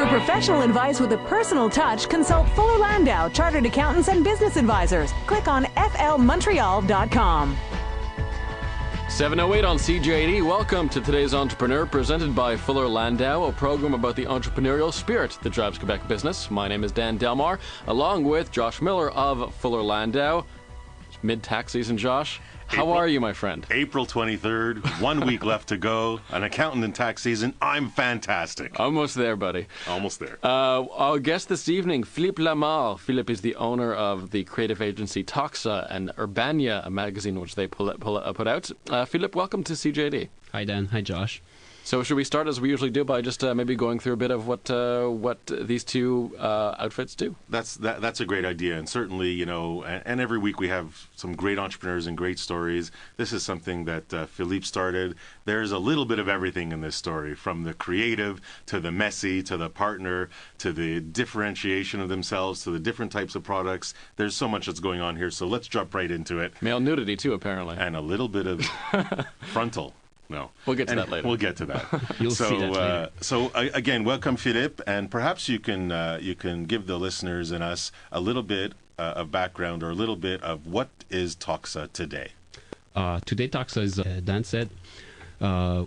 professional advice with a personal touch, consult Fuller Landau, Chartered Accountants and Business Advisors. Click on flmontreal.com. 7:08 on CJD. Welcome to today's Entrepreneur, presented by Fuller Landau, a program about the entrepreneurial spirit that drives Quebec business. My name is Dan Delmar, along with Josh Miller of Fuller Landau. It's mid-tax season, Josh. How are you, my friend? April 23rd, 1 week left to go. An accountant in tax season. I'm fantastic. Almost there, buddy. Almost there. Our guest this evening, Philippe Lamar. Philippe is the owner of the creative agency Toxa and Urbania, a magazine which they put out. Philippe, welcome to CJD. Hi, Dan. Hi, Josh. So should we start as we usually do by just maybe going through a bit of what these two outfits do? That's a great idea, and certainly, you know, and every week we have some great entrepreneurs and great stories. This is something that Philippe started. There's a little bit of everything in this story, from the creative to the messy to the partner to the differentiation of themselves to the different types of products. There's so much that's going on here, so let's jump right into it. Male nudity too, apparently, and a little bit of frontal. No. We'll get to that later. We'll get to that. You'll see that later. So again, welcome, Philippe, and perhaps you can give the listeners and us a little bit of background or a little bit of what is Toxa today. Today, Toxa, as Dan said,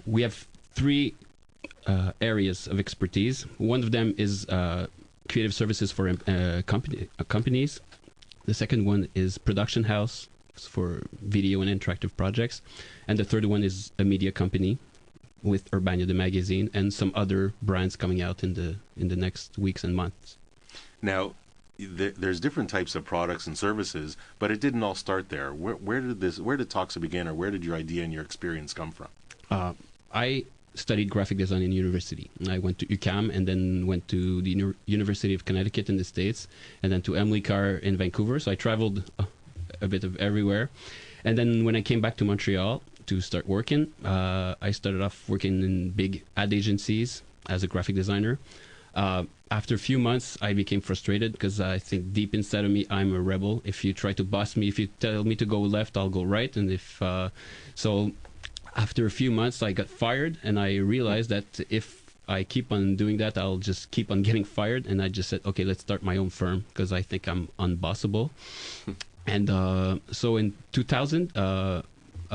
we have three areas of expertise. One of them is creative services for companies. The second one is production house for video and interactive projects, and the third one is a media company with Urbania the magazine and some other brands coming out in the next weeks and months. Now, there's different types of products and services, but it didn't all start there. Where did Toxa begin, or where did your idea and your experience come from? I studied graphic design in university. I went to UQAM and then went to the University of Connecticut in the States, and then to Emily Carr in Vancouver. So I traveled a bit of everywhere. And then when I came back to Montreal to start working, I started off working in big ad agencies as a graphic designer. After a few months, I became frustrated because I think deep inside of me, I'm a rebel. If you try to boss me, if you tell me to go left, I'll go right. And so after a few months, I got fired, and I realized that if I keep on doing that, I'll just keep on getting fired. And I just said, okay, let's start my own firm because I think I'm unbossable. And so in 2000, a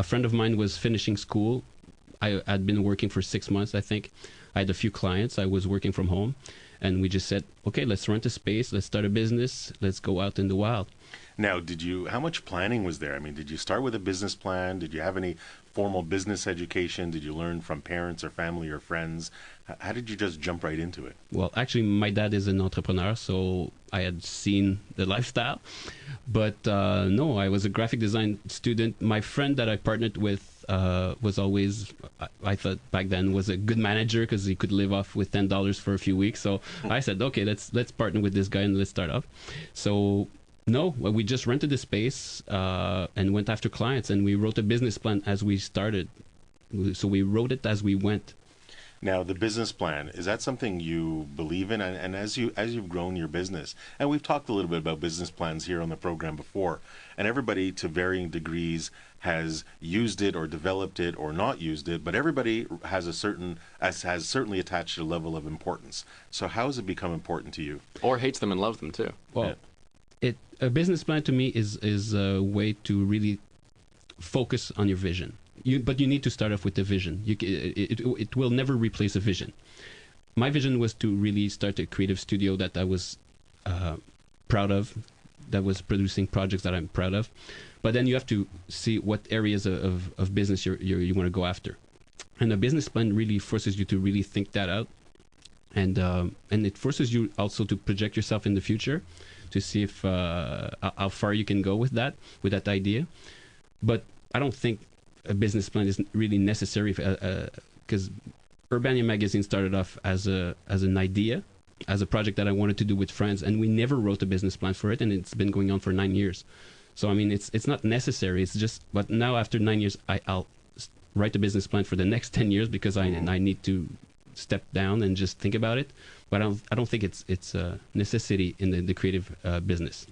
friend of mine was finishing school. I had been working for 6 months, I think. I had a few clients. I was working from home. And we just said, okay, let's rent a space. Let's start a business. Let's go out in the wild. Now, how much planning was there? I mean, did you start with a business plan? Did you have any formal business education? Did you learn from parents or family or friends? How did you just jump right into it? Well, actually, my dad is an entrepreneur, so I had seen the lifestyle. But no, I was a graphic design student. My friend that I partnered with was always, I thought back then, was a good manager because he could live off with $10 for a few weeks. So I said, okay, let's partner with this guy and let's start up. So no, we just rented the space and went after clients, and we wrote a business plan as we started. So we wrote it as we went. Now, the business plan, is that something you believe in? And as you've grown your business, and we've talked a little bit about business plans here on the program before, and everybody to varying degrees has used it or developed it or not used it, but everybody has certainly attached a level of importance. So how has it become important to you? Or hates them and loves them too. Well, a business plan to me is a way to really focus on your vision. But you need to start off with the vision. It will never replace a vision. My vision was to really start a creative studio that I was proud of, that was producing projects that I'm proud of. But then you have to see what areas of business you want to go after. And a business plan really forces you to really think that out. And it forces you also to project yourself in the future to see if how far you can go with that idea. But I don't think a business plan is really necessary because Urbania magazine started off as an idea, as a project that I wanted to do with friends, and we never wrote a business plan for it, and it's been going on for 9 years. So I mean, it's not necessary. It's just, but now after 9 years, I'll write a business plan for the next 10 years because I need to step down and just think about it. But I don't think it's a necessity in the creative business.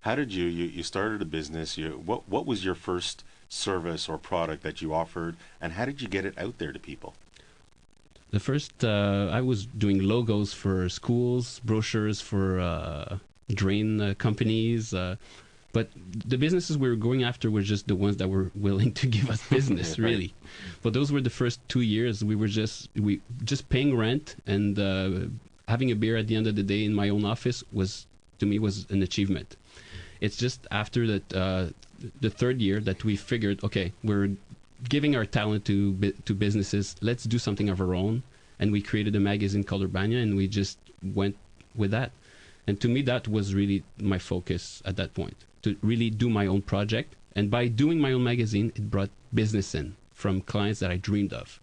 How did you started a business? What was your first service or product that you offered, and how did you get it out there to people? The first, I was doing logos for schools, brochures for drain companies, but the businesses we were going after were just the ones that were willing to give us business, really. But those were the first 2 years. We just paying rent and having a beer at the end of the day in my own office was an achievement. It's just after that the third year that we figured, okay, we're giving our talent to businesses. Let's do something of our own, and we created a magazine called Urbania, and we just went with that. And to me, that was really my focus at that point, to really do my own project. And by doing my own magazine, it brought business in from clients that I dreamed of.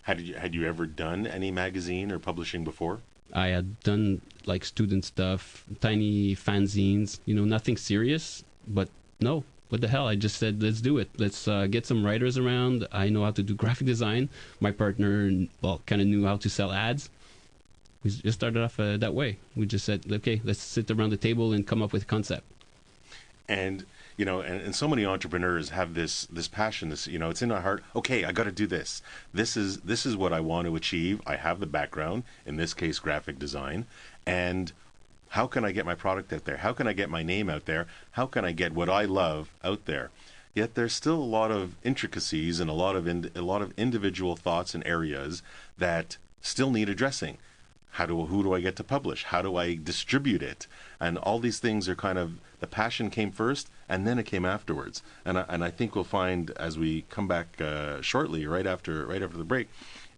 Had you ever done any magazine or publishing before? I had done like student stuff, tiny fanzines, nothing serious, but no. What the hell? I just said, let's do it. Let's get some writers around. I know how to do graphic design. My partner, kind of knew how to sell ads. We just started off that way. We just said, okay, let's sit around the table and come up with a concept. And, and so many entrepreneurs have this passion, it's in our heart. Okay, I got to do this. This is what I want to achieve. I have the background, in this case, graphic design. And how can I get my product out there? How can I get my name out there? How can I get what I love out there? Yet there's still a lot of intricacies and a lot of individual thoughts and areas that still need addressing. Who do I get to publish? How do I distribute it? And all these things are kind of, the passion came first and then it came afterwards. And I think we'll find as we come back shortly, right after the break,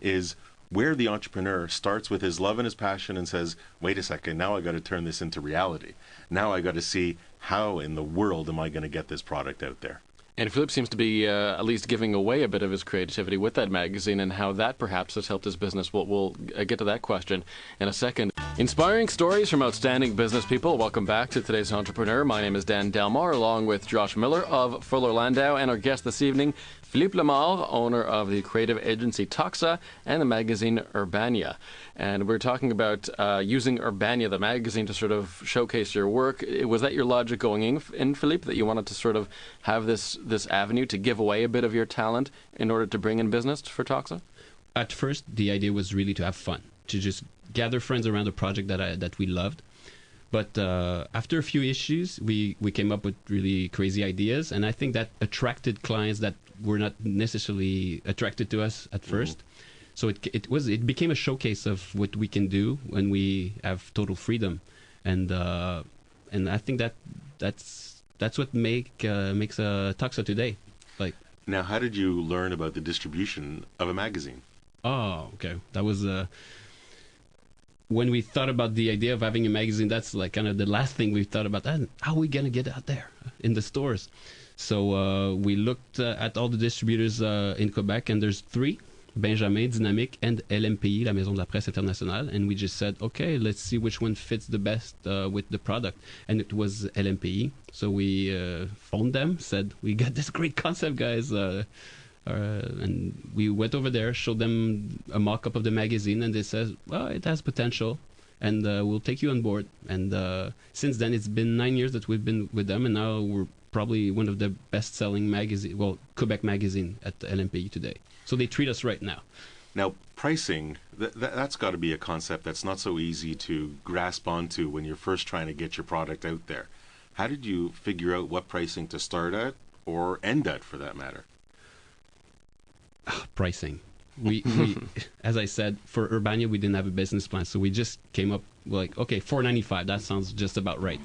is where the entrepreneur starts with his love and his passion and says, wait a second, now I got to turn this into reality. Now I got to see how in the world am I going to get this product out there. And Philippe seems to be at least giving away a bit of his creativity with that magazine, and how that perhaps has helped his business. We'll get to that question in a second. Inspiring stories from outstanding business people. Welcome back to today's Entrepreneur. My name is Dan Delmar, along with Josh Miller of Fuller Landau, and our guest this evening, Philippe Lemar, owner of the creative agency Toxa and the magazine Urbania. And we're talking about using Urbania, the magazine, to sort of showcase your work. Was that your logic going in, Philippe, that you wanted to sort of have this avenue to give away a bit of your talent in order to bring in business for Toxa? At first, the idea was really to have fun, to just gather friends around a project that we loved. But after a few issues, we came up with really crazy ideas, and I think that attracted clients that were not necessarily attracted to us at first. So it became a showcase of what we can do when we have total freedom, and I think that's what makes Toxa today. Like, now, how did you learn about the distribution of a magazine? Oh, okay, that was when we thought about the idea of having a magazine. That's like kind of the last thing we thought about. How are we gonna get out there in the stores? So we looked at all the distributors in Quebec, and there's 3, Benjamin, Dynamique, and LMPI, la Maison de la Presse Internationale. And we just said, okay, let's see which one fits the best with the product. And it was LMPI. So we phoned them, said, we got this great concept, guys. And we went over there, showed them a mock-up of the magazine, and they said, well, it has potential, and we'll take you on board. And since then, it's been 9 years that we've been with them, and now we're probably one of the best-selling Quebec magazine at the LMPI today. So they treat us right now. Now, pricing, that's got to be a concept that's not so easy to grasp onto when you're first trying to get your product out there. How did you figure out what pricing to start at or end at, for that matter? Pricing. We as I said, for Urbania, we didn't have a business plan, so we just came up like, okay, $4.95. That sounds just about right.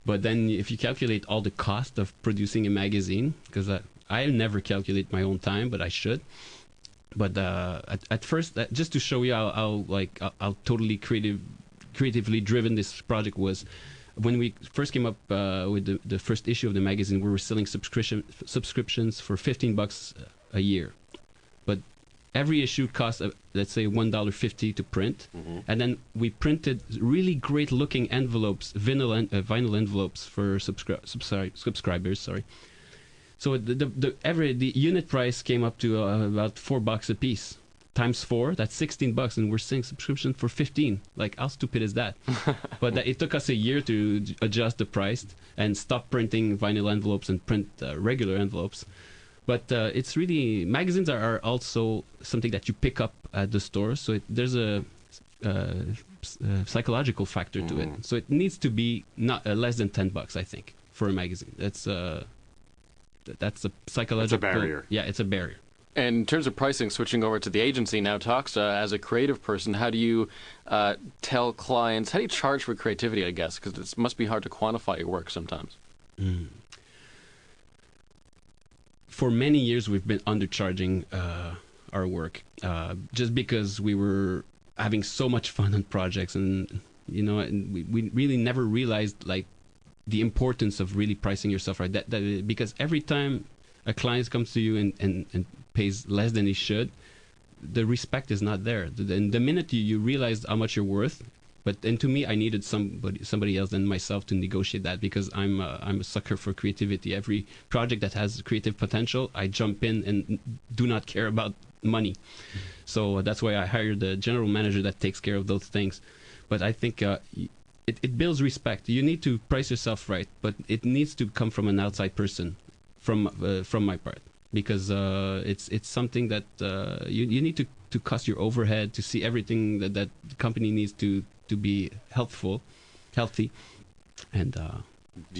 But then if you calculate all the cost of producing a magazine, because I never calculate my own time, but I should. But at first, just to show you how totally creatively driven this project was, when we first came up with the first issue of the magazine, we were selling subscriptions for $15 a year. But every issue cost, let's say, $1.50 to print. And then we printed really great looking envelopes, vinyl envelopes for subscribers. Sorry. So the unit price came up to about $4 a piece. Times 4, that's $16, and we're selling subscription for $15. Like, how stupid is that? But it took us a year to adjust the price and stop printing vinyl envelopes and print regular envelopes. But it's really, magazines are also something that you pick up at the store. So there's a psychological factor to it. So it needs to be not less than $10, I think, for a magazine. That's a psychological. It's a barrier. Yeah, it's a barrier. And in terms of pricing, switching over to the agency now, Toxa, as a creative person, how do you tell clients, how do you charge for creativity, I guess? Because it must be hard to quantify your work sometimes. For many years, we've been undercharging our work just because we were having so much fun on projects, and and we really never realized like the importance of really pricing yourself right. That because every time a client comes to you and pays less than he should, the respect is not there. The minute you realize how much you're worth, and to me, I needed somebody else than myself to negotiate that, because I'm a sucker for creativity. Every project that has creative potential, I jump in and do not care about money. So that's why I hired the general manager that takes care of those things. But I think it builds respect. You need to price yourself right, but it needs to come from an outside person, from my part, because it's something that you need to cost your overhead, to see everything that the company needs to be healthy, and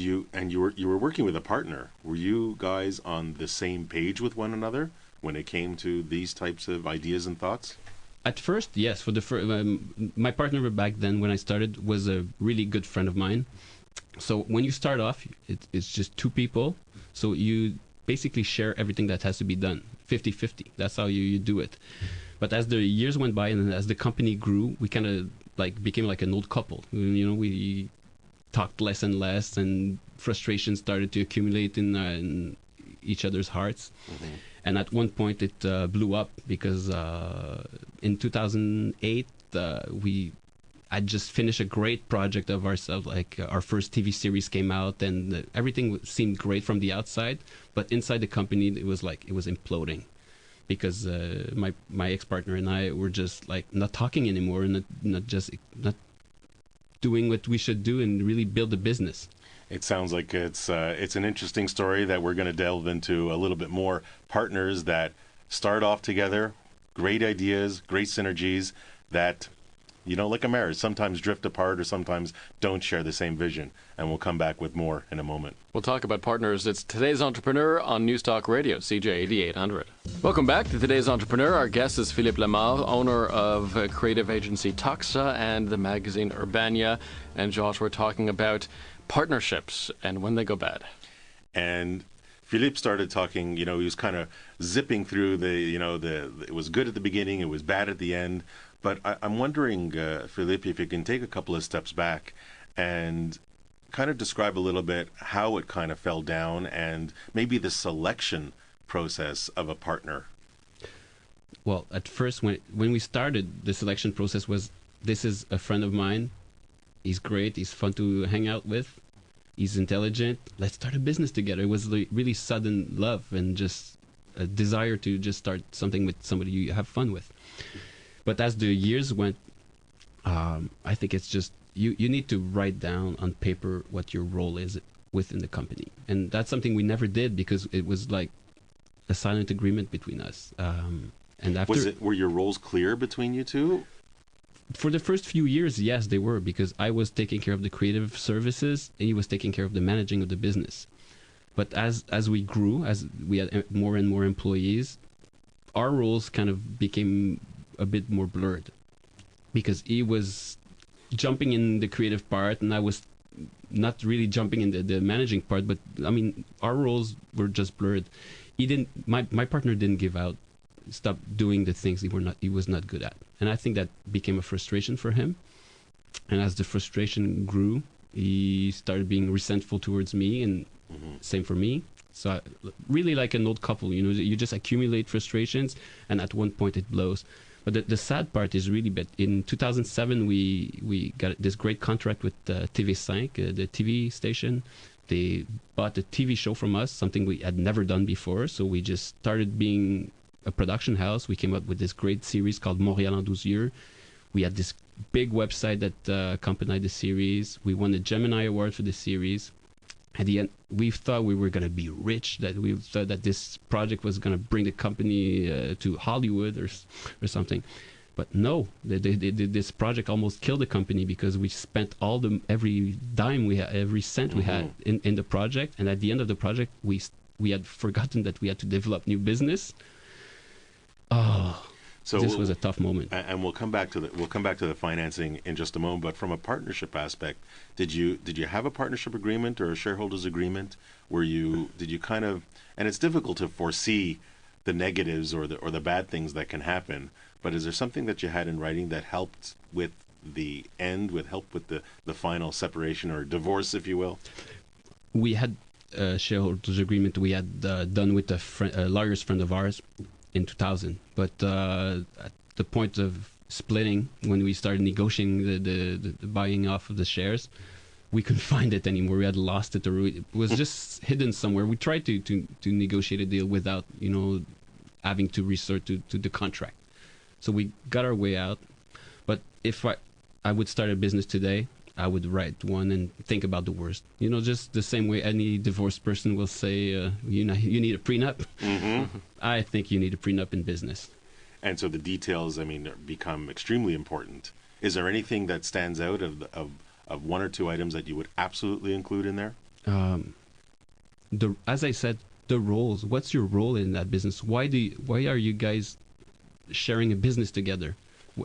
you were working with a partner. Were you guys on the same page with one another when it came to these types of ideas and thoughts? At first, yes. For the my partner back then, when I started, was a really good friend of mine. So when you start off, it's just two people. So you basically share everything that has to be done, 50-50. That's how you do it. But as the years went by and as the company grew, we kind of became like an old couple. We talked less and less, and frustration started to accumulate in each other's hearts. And at one point it blew up, because in 2008 we had just finished a great project of ourselves. Like our first TV series came out, and everything seemed great from the outside, but inside the company it was imploding, because my ex-partner and I were just not talking anymore, and not doing what we should do and really build a business. It sounds like it's an interesting story that we're going to delve into a little bit more. Partners that start off together, great ideas, great synergies that, like a marriage, sometimes drift apart or sometimes don't share the same vision. And we'll come back with more in a moment. We'll talk about partners. It's Today's Entrepreneur on News Talk Radio, CJ 8800. Welcome back to Today's Entrepreneur. Our guest is Philippe Lemar, owner of creative agency Toxa and the magazine Urbania. And Josh, we're talking about partnerships and when they go bad. And Philippe started talking, he was kind of zipping through it was good at the beginning, it was bad at the end. But I'm wondering, Philippe, if you can take a couple of steps back and kind of describe a little bit how it kind of fell down and maybe the selection process of a partner. Well, at first, when we started, the selection process was, this is a friend of mine. He's great. He's fun to hang out with. He's intelligent. Let's start a business together. It was really sudden love and just a desire to just start something with somebody you have fun with. But as the years went, I think it's just you need to write down on paper what your role is within the company, and that's something we never did, because it was like a silent agreement between us. And after, were your roles clear between you two? For the first few years, yes, they were, because I was taking care of the creative services and he was taking care of the managing of the business. But as we grew, as we had more and more employees, our roles kind of became a bit more blurred, because he was jumping in the creative part and I was not really jumping in the managing part. But I mean, our roles were just blurred. My partner didn't give out, stop doing the things he was not good at. And I think that became a frustration for him. And as the frustration grew, he started being resentful towards me, and same for me. So really like an old couple, you just accumulate frustrations, and at one point it blows. But the sad part is really that in 2007, we got this great contract with TV5, the TV station. They bought a TV show from us, something we had never done before. So we just started being a production house. We came up with this great series called Montréal en 12 yeux. We had this big website that accompanied the series. We won the Gemini Award for the series. at the end, we thought we were going to be rich, that we thought that this project was going to bring the company to Hollywood or something. But no, this project almost killed the company because we spent every dime we had, every cent we had in the project. And at the end of the project, we had forgotten that we had to develop new business. So this was a tough moment. And we'll come back to the financing in just a moment. But from a partnership aspect, did you have a partnership agreement or a shareholders agreement? Did you kind of, and it's difficult to foresee the negatives or the bad things that can happen. But is there something that you had in writing that helped with the end, helped with the final separation or divorce, if you will? We had a shareholders agreement we had done with a lawyer's friend of ours in 2000. But at the point of splitting, when we started negotiating the buying off of the shares, we couldn't find it anymore. We had lost it, or it was just hidden somewhere. We tried to negotiate a deal without, having to resort to the contract. So we got our way out. But if I would start a business today, I would write one and think about the worst. Just the same way any divorced person will say, you need a prenup. Mm-hmm. I think you need a prenup in business. And so the details, become extremely important. Is there anything that stands out of one or two items that you would absolutely include in there? As I said, the roles. What's your role in that business? Why are you guys sharing a business together?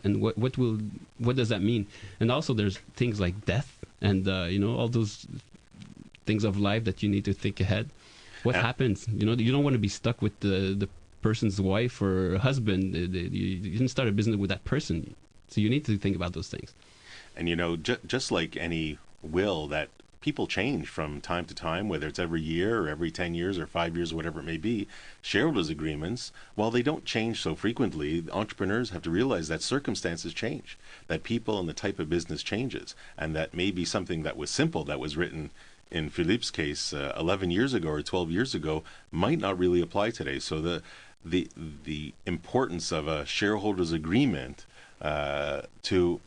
And what does that mean? And also there's things like death and all those things of life that you need to think ahead. What happens? You don't want to be stuck with the person's wife or husband. You didn't start a business with that person, so you need to think about those things. And just like any will, that people change from time to time, whether it's every year or every 10 years or 5 years, whatever it may be. Shareholders agreements, while they don't change so frequently, entrepreneurs have to realize that circumstances change, that people and the type of business changes, and that maybe something that was simple, that was written in Philippe's case 11 years ago or 12 years ago, might not really apply today. So the importance of a shareholders agreement to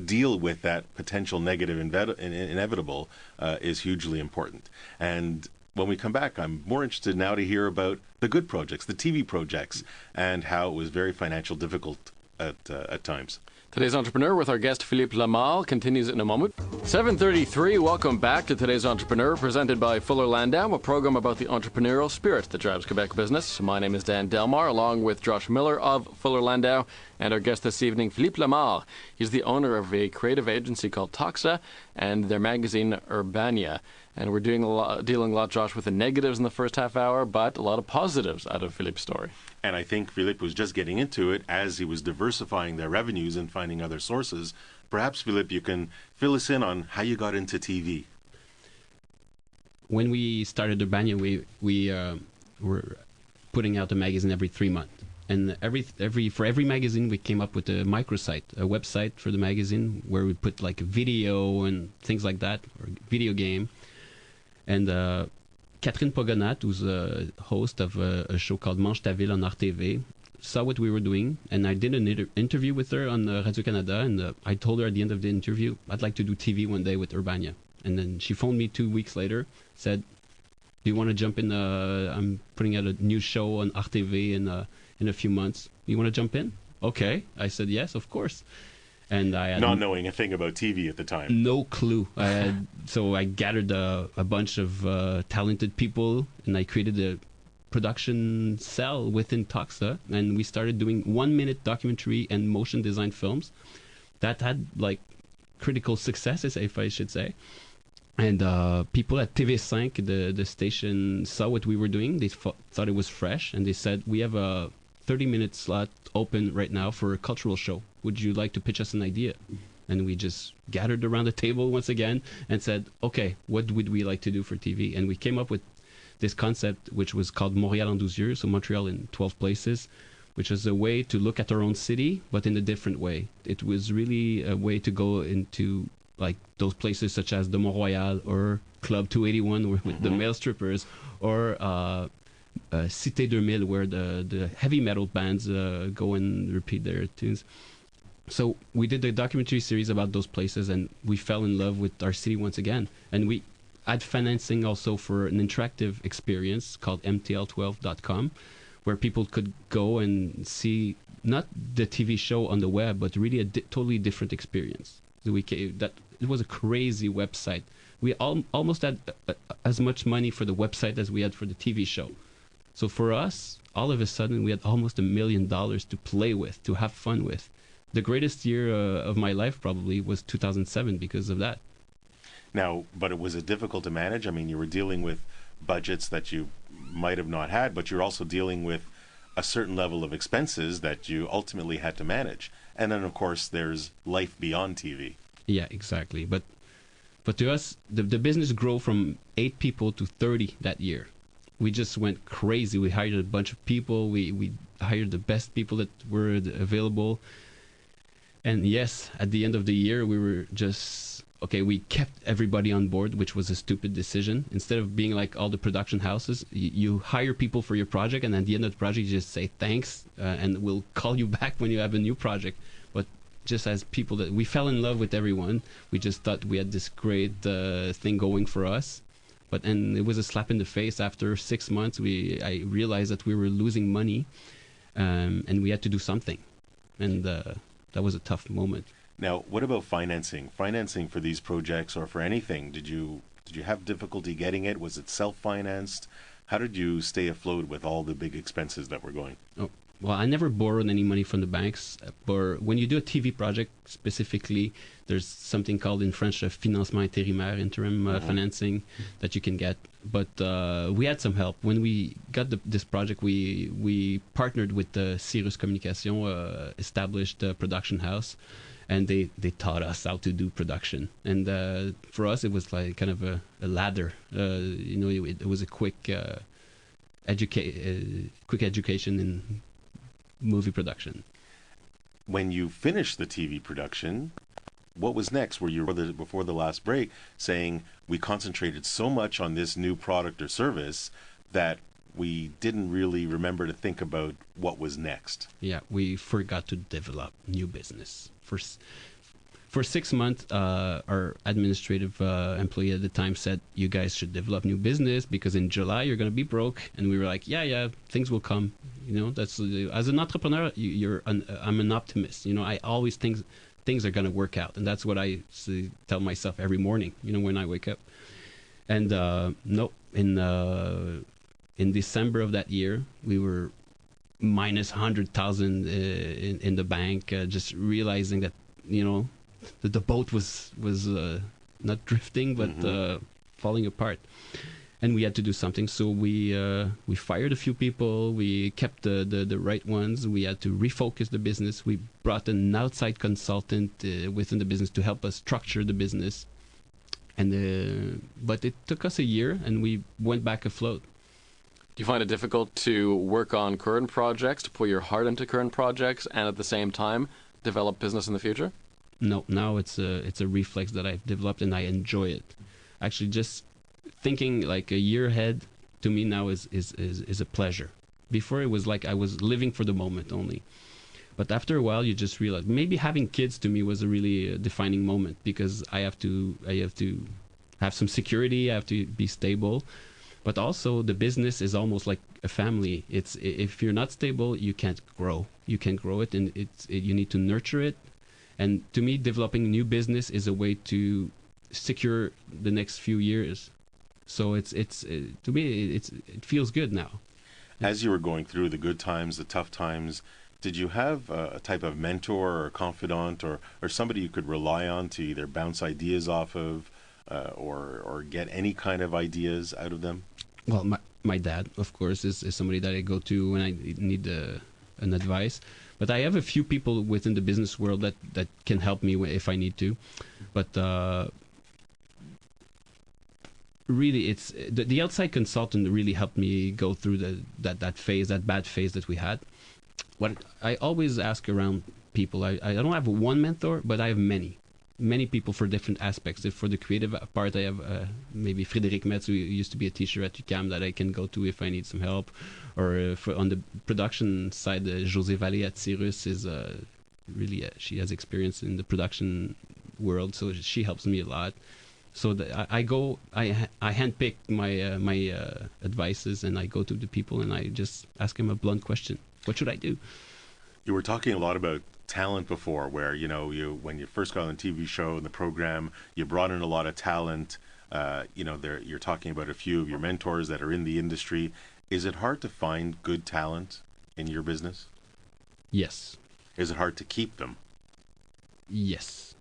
deal with that potential negative inevitable is hugely important. And when we come back, I'm more interested now to hear about the good projects, the TV projects, and how it was very financial difficult at times. Today's Entrepreneur with our guest Philippe Lamal continues in a moment. 7:33. Welcome back to Today's Entrepreneur, presented by Fuller Landau, a program about the entrepreneurial spirit that drives Quebec business. My name is Dan Delmar, along with Josh Miller of Fuller Landau, and our guest this evening, Philippe Lamal. He's the owner of a creative agency called Toxa and their magazine Urbania. And we're dealing a lot, Josh, with the negatives in the first half hour, but a lot of positives out of Philippe's story. And I think Philippe was just getting into it as he was diversifying their revenues and finding other sources. Perhaps, Philippe, you can fill us in on how you got into TV. When we started Urbania, we were putting out a magazine every 3 months. And for every magazine, we came up with a microsite, a website for the magazine where we put like a video and things like that, or video game. And Catherine Pogonat, who's a host of a show called Mange ta ville on RTV, saw what we were doing, and I did an interview with her on Radio-Canada, and I told her at the end of the interview, I'd like to do TV one day with Urbania. And then she phoned me 2 weeks later, said, do you want to jump in? I'm putting out a new show on RTV in a few months. You want to jump in? Okay. I said, yes, of course. And I had not knowing a thing about TV at the time. No clue. So I gathered a bunch of talented people, and I created a production cell within Toxa, and we started doing 1-minute documentary and motion design films that had like critical successes, if I should say. And people at TV5, the station, saw what we were doing. They thought it was fresh, and they said, we have a 30-minute slot open right now for a cultural show. Would you like to pitch us an idea? And we just gathered around the table once again and said, okay, what would we like to do for TV? And we came up with this concept, which was called Montréal en 12 yeux, so Montreal in 12 places, which is a way to look at our own city, but in a different way. It was really a way to go into like those places such as the Mont Royal or Club 281 with the male strippers, or Cité 2000 where the heavy metal bands go and repeat their tunes. So we did a documentary series about those places, and we fell in love with our city once again. And had financing also for an interactive experience called mtl12.com, where people could go and see not the TV show on the web, but really a totally different experience. So it was a crazy website. We almost had as much money for the website as we had for the TV show. So for us, all of a sudden, we had almost $1 million to play with, to have fun with. The greatest year of my life probably was 2007 because of that. Now, but was it difficult to manage? I mean, you were dealing with budgets that you might have not had, but you're also dealing with a certain level of expenses that you ultimately had to manage. And then, of course, there's life beyond TV. Yeah, exactly. But to us, the business grew from 8 people to 30 that year. We just went crazy. We hired a bunch of people. We hired the best people that were available. And yes, at the end of the year, we were just, okay, we kept everybody on board, which was a stupid decision. Instead of being like all the production houses, you hire people for your project, and at the end of the project, you just say thanks, and we'll call you back when you have a new project. But just as people that we fell in love with everyone, we just thought we had this great thing going for us. And it was a slap in the face. After 6 months, I realized that we were losing money, and we had to do something. And that was a tough moment. Now, what about financing? Financing for these projects or for anything, did you have difficulty getting it? Was it self-financed? How did you stay afloat with all the big expenses that were going? Oh, well, I never borrowed any money from the banks. But when you do a TV project specifically, there's something called in French financement intérimaire, interim financing that you can get. But we had some help. When we got this project, we partnered with Cirrus Communication, established production house. And they taught us how to do production. And for us, it was like kind of a ladder. It was a quick education in movie production. When you finished the TV production, what was next? Were you, before the last break, saying we concentrated so much on this new product or service that we didn't really remember to think about what was next? Yeah, we forgot to develop new business. For 6 months, our administrative employee at the time said, you guys should develop new business because in July you're going to be broke. And we were like, yeah, things will come. That's as an entrepreneur, I'm an optimist. I always think things are going to work out. And that's what I tell myself every morning, when I wake up. And no, in December of that year, we were minus 100,000 in the bank, just realizing that the boat was not drifting but falling apart, and we had to do something. So we fired a few people. We kept the right ones. We had to refocus the business. We brought an outside consultant within the business to help us structure the business, and but it took us a year, and we went back afloat. Do you find it difficult to work on current projects, to put your heart into current projects, and at the same time develop business in the future? No, now it's a reflex that I've developed, and I enjoy it. Actually, just thinking like a year ahead to me now is a pleasure. Before it was like I was living for the moment only. But after a while, you just realize maybe having kids to me was a really defining moment, because I have to have some security. I have to be stable. But also, the business is almost like a family. If you're not stable, you can't grow. You can't grow it, and you need to nurture it. And to me, developing new business is a way to secure the next few years. So to me, it feels good now. As you were going through the good times, the tough times, did you have a type of mentor or confidant or somebody you could rely on to either bounce ideas off of or get any kind of ideas out of them? Well, my dad, of course, is somebody that I go to when I need an advice. But I have a few people within the business world that can help me if I need to. But really, it's the outside consultant really helped me go through that bad phase that we had. What I always ask around people, I don't have one mentor, but I have many people for different aspects. If for the creative part, I have maybe Frédéric Metz, who used to be a teacher at UQAM, that I can go to if I need some help. Or on the production side, José Vallée at Cirrus is really, she has experience in the production world, so she helps me a lot. So I handpick my advices, and I go to the people and I just ask them a blunt question: what should I do? You were talking a lot about talent before, where you when you first got on the TV show and the program, you brought in a lot of talent. You're talking about a few of your mentors that are in the industry. Is it hard to find good talent in your business? Yes. Is it hard to keep them? Yes.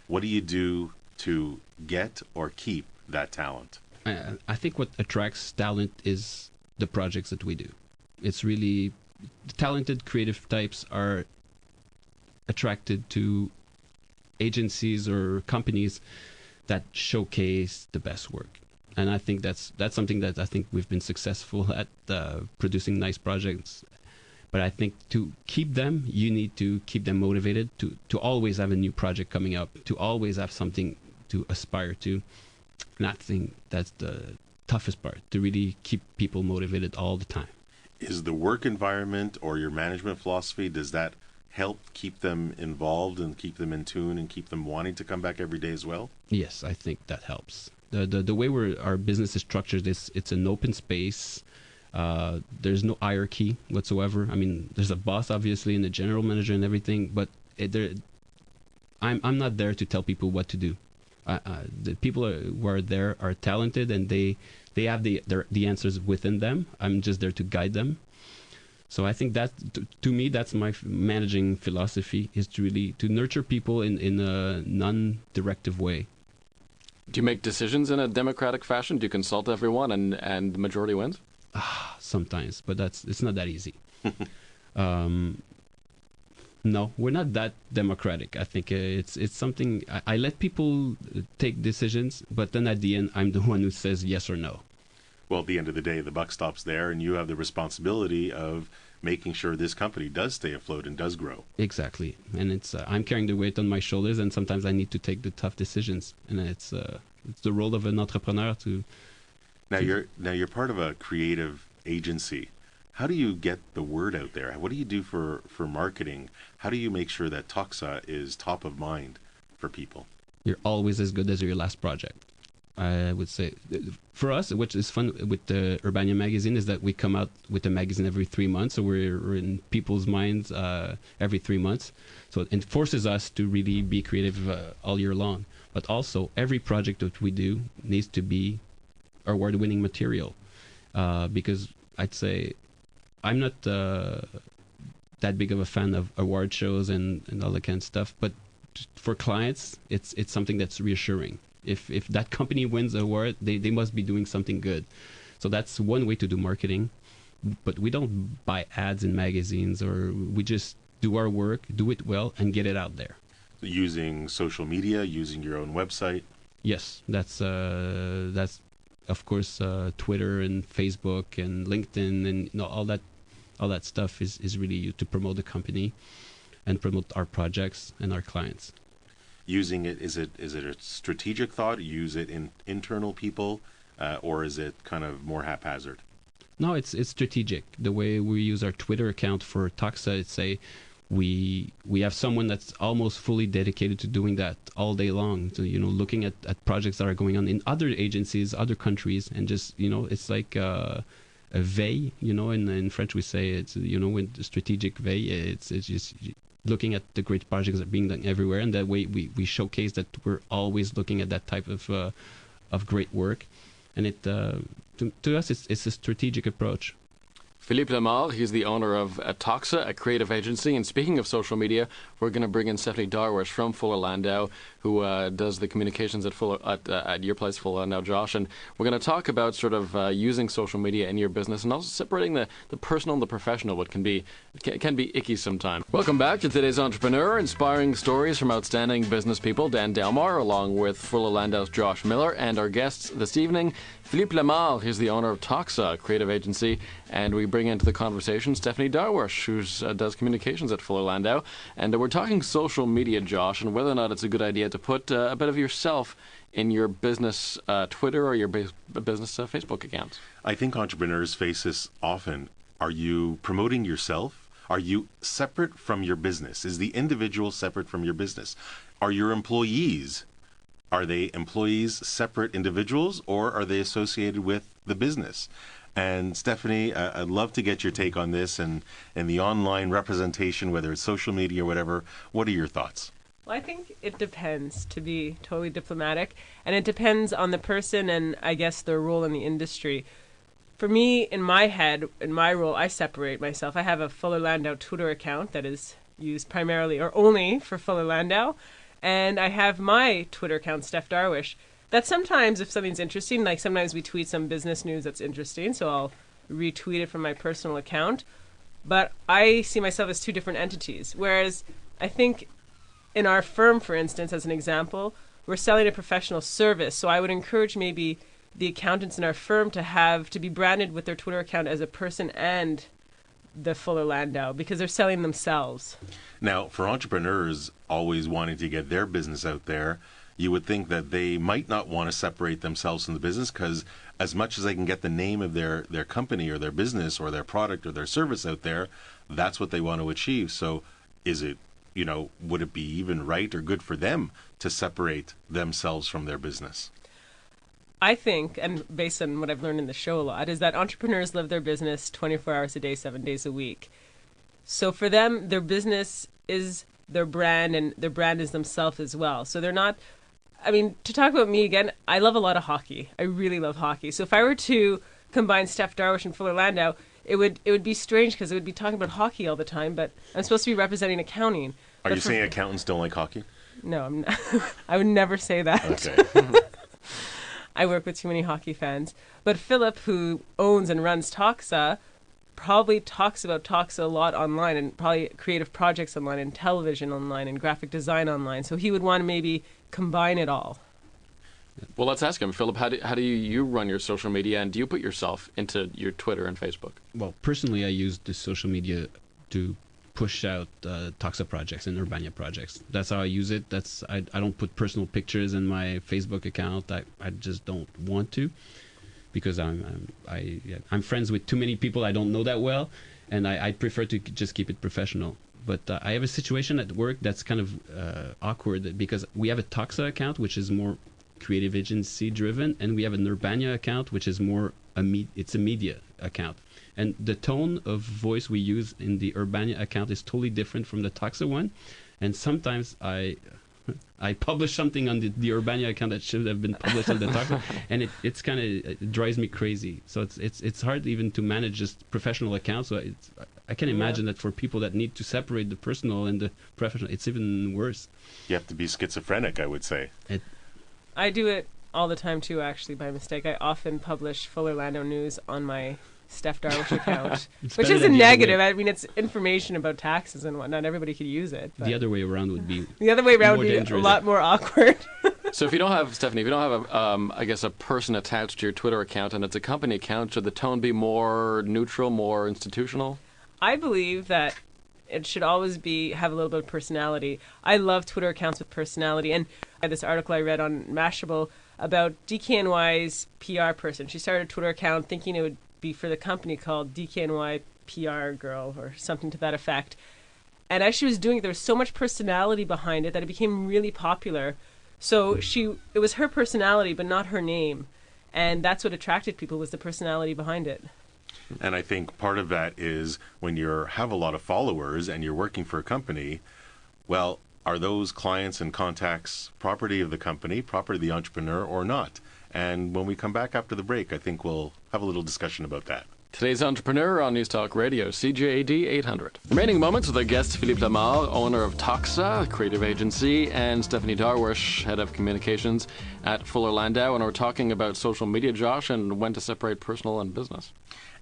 What do you do to get or keep that talent? I think what attracts talent is the projects that we do. It's really talented creative types are attracted to agencies or companies that showcase the best work. And I think that's something that I think we've been successful at, producing nice projects. But I think to keep them, you need to keep them motivated to always have a new project coming up, to always have something to aspire to. And I think that's the toughest part, to really keep people motivated all the time. Is the work environment or your management philosophy, does that help keep them involved and keep them in tune and keep them wanting to come back every day as well? Yes, I think that helps. The way our business is structured is it's an open space. There's no hierarchy whatsoever. I mean, there's a boss obviously and a general manager and everything, but I'm not there to tell people what to do. The people who are there are talented, and they have the answers within them. I'm just there to guide them. So I think that to me, that's my managing philosophy, is to really to nurture people in a non-directive way. Do you make decisions in a democratic fashion? Do you consult everyone and the majority wins? Sometimes, but it's not that easy. No, we're not that democratic. I think it's something I let people take decisions, but then at the end, I'm the one who says yes or no. Well, at the end of the day, the buck stops there, and you have the responsibility of making sure this company does stay afloat and does grow. Exactly, and it's I'm carrying the weight on my shoulders, and sometimes I need to take the tough decisions, and it's the role of an entrepreneur to. Now you're part of a creative agency. How do you get the word out there? What do you do for marketing? How do you make sure that Toxa is top of mind for people? You're always as good as your last project. I would say for us, which is fun with the Urbania magazine, is that we come out with the magazine every 3 months. So we're in people's minds every 3 months. So it forces us to really be creative all year long. But also every project that we do needs to be award-winning material, because I'd say I'm not that big of a fan of award shows and all that kind of stuff. But for clients, it's something that's reassuring. If that company wins an award, they must be doing something good. So that's one way to do marketing. But we don't buy ads in magazines, or we just do our work, do it well, and get it out there. Using social media, using your own website. Yes, that's of course Twitter and Facebook and LinkedIn and all that stuff is really to promote the company and promote our projects and our clients. Using it, is it a strategic thought? Use it in internal people, or is it kind of more haphazard? No, it's strategic. The way we use our Twitter account for Toxa, it's we have someone that's almost fully dedicated to doing that all day long. So looking at projects that are going on in other agencies, other countries, and just it's like a veille. In French we say it's when strategic veille. It's just looking at the great projects that are being done everywhere, and that way we showcase that we're always looking at that type of great work, and it to us it's a strategic approach. Philippe Lamar, he's the owner of Toxa, a creative agency. And speaking of social media, we're going to bring in Stephanie Darwish from Fuller Landau, who does the communications at your place, Fuller Landau, Josh. And we're going to talk about sort of using social media in your business, and also separating the personal and the professional, what can be icky sometimes. Welcome back to today's Entrepreneur, inspiring stories from outstanding business people. Dan Delmar, along with Fuller Landau's Josh Miller, and our guests this evening, Philippe Lamar. He's the owner of Toxa, a creative agency, and we bring into the conversation Stephanie Darwish, who does communications at Fuller Landau. And we're talking social media, Josh, and whether or not it's a good idea to put a bit of yourself in your business Twitter or your business Facebook accounts. I think entrepreneurs face this often. Are you promoting yourself? Are you separate from your business? Is the individual separate from your business? Are your employees Are they employees, separate individuals, or are they associated with the business? And Stephanie, I'd love to get your take on this and the online representation, whether it's social media or whatever. What are your thoughts? Well, I think it depends, to be totally diplomatic, and it depends on the person and I guess their role in the industry. For me, in my head, in my role, I separate myself. I have a Fuller Landau Twitter account that is used primarily or only for Fuller Landau, and I have my Twitter account, Steph Darwish, that sometimes, if something's interesting, like sometimes we tweet some business news that's interesting, so I'll retweet it from my personal account. But I see myself as two different entities. Whereas I think in our firm, for instance, as an example, we're selling a professional service. So I would encourage maybe the accountants in our firm to be branded with their Twitter account as a person and the Fuller Landau, because they're selling themselves. Now, for entrepreneurs always wanting to get their business out there, you would think that they might not want to separate themselves from the business, because as much as they can get the name of their company or their business or their product or their service out there, that's what they want to achieve. So is it, would it be even right or good for them to separate themselves from their business? I think, and based on what I've learned in the show a lot, is that entrepreneurs live their business 24 hours a day, 7 days a week. So for them, their business is their brand, and their brand is themselves as well. So they're not, to talk about me again, I love a lot of hockey. I really love hockey. So if I were to combine Steph Darwish and Fuller Landau, it would be strange because it would be talking about hockey all the time, but I'm supposed to be representing accounting. Are you saying accountants don't like hockey? No, I'm not. I would never say that. Okay. I work with too many hockey fans. But Philip, who owns and runs Toxa, probably talks about Toxa a lot online, and probably creative projects online and television online and graphic design online. So he would want to maybe combine it all. Well, let's ask him. Philip, how do you run your social media, and do you put yourself into your Twitter and Facebook? Well, personally, I use the social media to push out Toxa projects and Urbania projects. That's how I use it. I don't put personal pictures in my Facebook account. I just don't want to, because I'm friends with too many people I don't know that well, and I prefer to just keep it professional. But I have a situation at work that's kind of awkward, because we have a Toxa account, which is more creative agency driven, and we have an Urbania account, which is more it's a media account. And the tone of voice we use in the Urbania account is totally different from the Toxa one. And sometimes I publish something on the Urbania account that should have been published on the Toxa, and it drives me crazy. So it's hard even to manage just professional accounts. So I can imagine that for people that need to separate the personal and the professional, it's even worse. You have to be schizophrenic, I would say. I do it all the time too, actually, by mistake. I often publish Fuller Landau news on my Steph Darwish account, which isn't negative. I mean, it's information about taxes and whatnot. Everybody could use it. The other way around would be a lot more awkward. So if you don't have, Stephanie, a person attached to your Twitter account and it's a company account, should the tone be more neutral, more institutional? I believe that it should always have a little bit of personality. I love Twitter accounts with personality. And I had this article I read on Mashable about DKNY's PR person. She started a Twitter account thinking it would be for the company called DKNY PR Girl or something to that effect. And as she was doing it, there was so much personality behind it that it became really popular. So it was her personality, but not her name. And that's what attracted people, was the personality behind it. And I think part of that is when you have a lot of followers and you're working for a company, well, are those clients and contacts property of the company, property of the entrepreneur, or not? And when we come back after the break, I think we'll have a little discussion about that. Today's Entrepreneur on News Talk Radio, CJAD 800. Remaining moments with our guest, Philippe Lamar, owner of Toxa, creative agency, and Stephanie Darwish, head of communications at Fuller Landau. And we're talking about social media, Josh, and when to separate personal and business.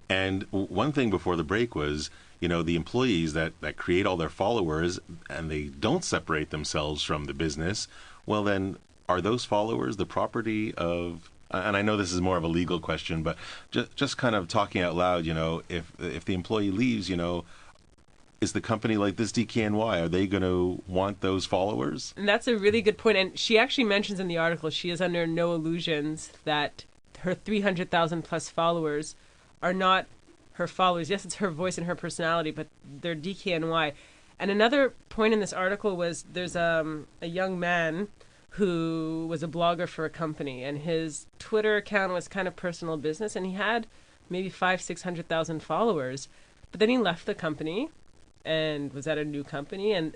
And one thing before the break was, the employees that create all their followers and they don't separate themselves from the business, well then, are those followers the property of, and I know this is more of a legal question, but just kind of talking out loud, if the employee leaves, is the company like this DKNY, are they going to want those followers? And that's a really good point. And she actually mentions in the article she is under no illusions that her 300,000 plus followers are not her followers. Yes, it's her voice and her personality, but they're DKNY. And another point in this article was there's a young man who was a blogger for a company, and his Twitter account was kind of personal business, and he had maybe 500,000-600,000 followers. But then he left the company and was at a new company, and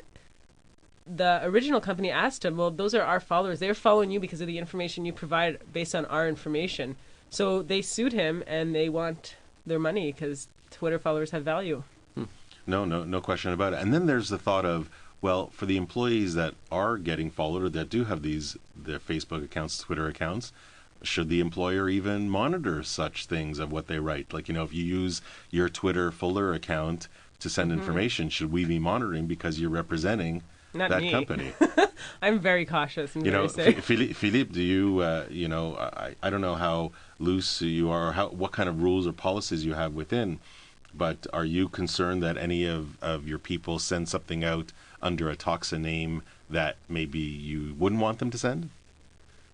the original company asked him, well, those are our followers. They're following you because of the information you provide based on our information. So they sued him, and they want their money because Twitter followers have value. No question about it. And then there's the thought of, well, for the employees that are getting followed or that do have their Facebook accounts, Twitter accounts, should the employer even monitor such things of what they write? Like, if you use your Twitter Fuller account to send information, should we be monitoring because you're representing Not that me. company? I'm very cautious and very safe. Philippe, do you, I don't know how loose you are or what kind of rules or policies you have within, but are you concerned that any of your people send something out under a Toxa name that maybe you wouldn't want them to send?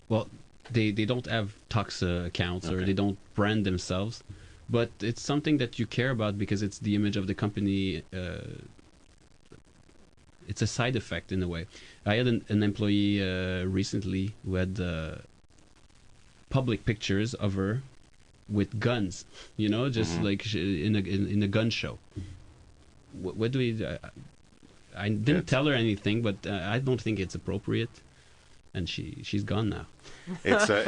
Well, they don't have Toxa accounts or they don't brand themselves, but it's something that you care about because it's the image of the company. It's a side effect in a way. I had an employee recently who had public pictures of her with guns, just like in a gun show. What do we? I didn't tell her anything, but I don't think it's appropriate, and she's gone now. It's a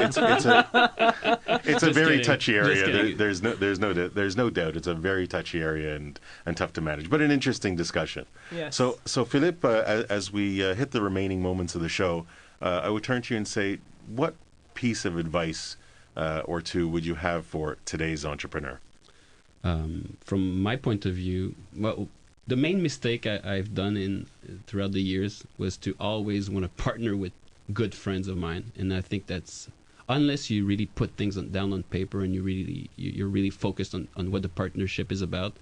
very kidding. touchy Just area. kidding. There's no doubt it's a very touchy area and tough to manage, but an interesting discussion. Yes. So Philippe, as we hit the remaining moments of the show, I would turn to you and say, what piece of advice or two would you have for today's entrepreneur? From my point of view, well, the main mistake I've done throughout the years was to always want to partner with good friends of mine, and I think that's unless you really put things down on paper and you're really focused on what the partnership is about.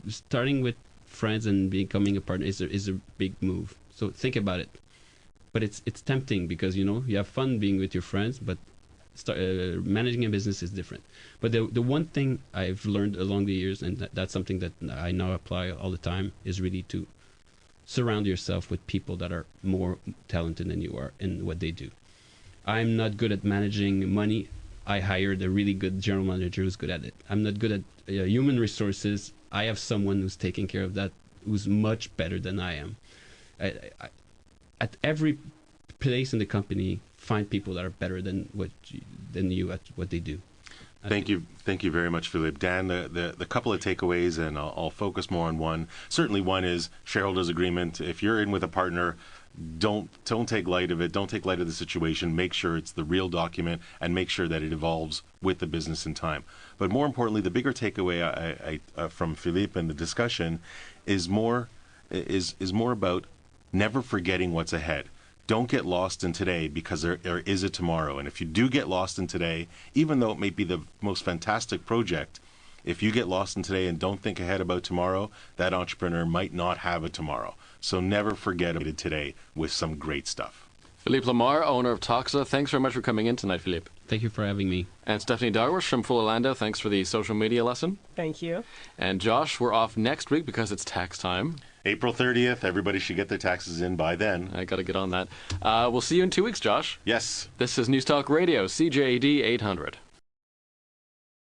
Starting with friends and becoming a partner is a big move. So think about it. But it's tempting because you have fun being with your friends, but managing a business is different. But the one thing I've learned along the years, and that's something that I now apply all the time, is really to surround yourself with people that are more talented than you are in what they do. I'm not good at managing money. I hired a really good general manager who's good at it. I'm not good at human resources. I have someone who's taking care of that, who's much better than I am. At every place in the company, find people that are better than you at what they do. Thank you very much, Philippe. Dan, the couple of takeaways, and I'll focus more on one. Certainly, one is shareholders agreement. If you're in with a partner, don't take light of it. Don't take light of the situation. Make sure it's the real document, and make sure that it evolves with the business in time. But more importantly, the bigger takeaway from Philippe and the discussion is more about never forgetting what's ahead. Don't get lost in today because there is a tomorrow. And if you do get lost in today, even though it may be the most fantastic project, if you get lost in today and don't think ahead about tomorrow, that entrepreneur might not have a tomorrow. So never forget about today with some great stuff. Philippe Lamar, owner of Toxa, thanks very much for coming in tonight, Philippe. Thank you for having me. And Stephanie Darwish from Fuller Landau, thanks for the social media lesson. Thank you. And Josh, we're off next week because it's tax time. April 30th, everybody should get their taxes in by then. I got to get on that. We'll see you in 2 weeks, Josh. Yes. This is News Talk Radio, CJAD 800.